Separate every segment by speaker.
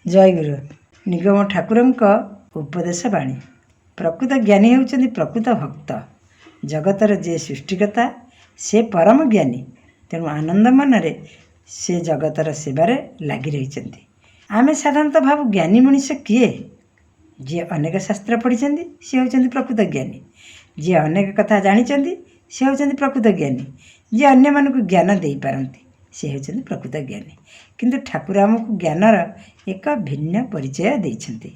Speaker 1: जय गुरु निगम ठाकुर उपदेश बाणी। प्रकृत ज्ञानी होउछन्ति प्रकृत भक्त। जगतर जे सृष्टिकर्ता से परम ज्ञानी। तेणु आनंद मनरे से जगतर सेवारे लगी रही। आमे साधारणतः भाव ज्ञानी मनुष्य किए? जे अनेक शास्त्र पढ़ी सी होउछन्ति प्रकृत ज्ञानी। जे अनेक कथा जानी सी होउछन्ति प्रकृत ज्ञानी। जे अन्य मानक ज्ञान दे पारंती से होउछन्ति प्रकृत ज्ञानी। किंतु ठाकुर आमको ज्ञानर एक भिन्न परिचय देइछन्ति।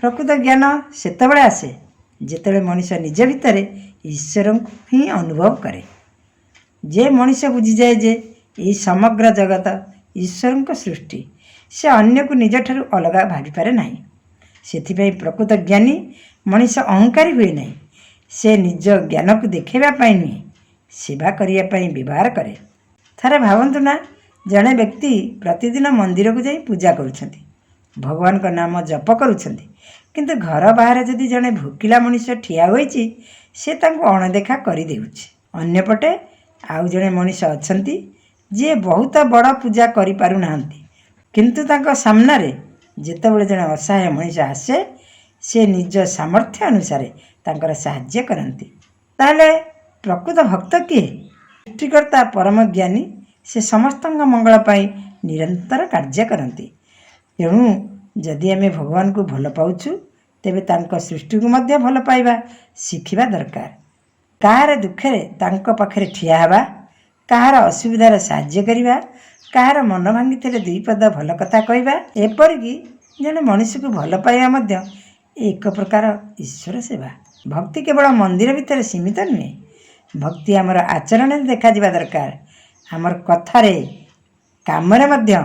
Speaker 1: प्रकृत ज्ञान सेतबेले आसे जेतेबेले मनुष्य निज भितर ईश्वर को ही अनुभव करे। जे मनुष्य बुझी जाए जे यही समग्र जगत ईश्वर को सृष्टि, से अन्य को निज ठारू अलग भावी पारे नहीं। सेथिपाई प्रकृत ज्ञानी मनुष्य अहंकारी हुए नहीं। से निज ज्ञान को देखा नुहे, सेवा करने व्यवहार करे। थारे भावंतु ना, जड़े व्यक्ति प्रतिदिन मंदिर को जाई पूजा करुछन्ति, भगवान का नाम जप करुछन्ति, किंतु घर बाहर जदि जड़े भूकिला मनुष्य ठिया होईची से तांको अणदेखा करि देउछि। अन्यपटे आउ जड़े मनुष्य अछन्ति जे बहुत बड़ पूजा करि पारु नाहंती, किंतु तांको सामने रे जेतेबेले जड़े असहाय मनुष्य आसे से निज सामर्थ्य अनुसार तांकर साहाय्य करन्ति। ताले प्रकृत भक्त किए? सृष्टिकर्ता परम ज्ञानी से समस्त मंगल पाई निरंतर कार्य करती। तेणु जदि आम भगवान को भल पाउछु तेबे तांको सृष्टि को मध्य भल पाइबा शिखिबा दरकार। काहार दुखे तांको पाखरे ठिया हेबा, काहार असुविधार साहाय्य करिबा, काहार मन भांगी दुई पद भल कथा कहवा, एपरिकी जने मनुष्य को भल पाइबा मध्य एक प्रकार ईश्वर सेवा। भक्ति केवल मंदिर भितर सीमित नुहे। भक्ति आमर आचरण देखा दिबा दरकार, आमर कथारे कामरे मध्य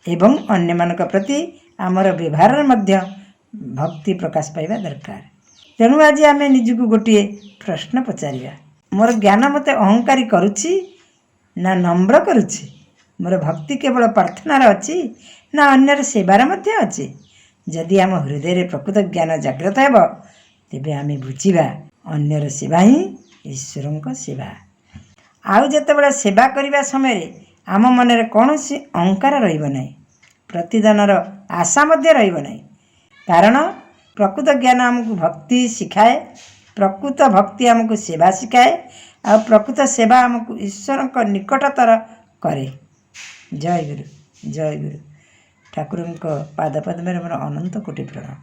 Speaker 1: एवं अन्य मानक प्रति आमर व्यवहार मध्य भक्ति प्रकाश पाइबा दरकार। तेणु आज आम निजको गोटे प्रश्न पचारिबा, मोर ज्ञान मते अहंकारी करुछि ना नम्र करुछि? मोर भक्ति केवल प्रार्थनार अछि ना अन्यर सेवार मध्य अछि? जदि आम हृदय प्रकृत ज्ञान जागृत हेब तेबे आमे बुझिबा अन्यर सेवा ही ईश्वरଙ୍କ सेवा। आउ जेतेबेले सेवा करिबा समय आम मनरे कौनसी अहंकार रहिब नाही, प्रतिदानर आशा मध्य रहिब नाही। कारण प्रकृत ज्ञान आमको भक्ति शिखाए, प्रकृत भक्ति आमको सेवा शिखाए, आ प्रकृत सेवा आमको ईश्वरଙ୍କ निकटतर करे। जय गुरु जय गुरु। ठाकुरଙ୍କ पाद पद्म मोर अनंत कोटि प्रणाम।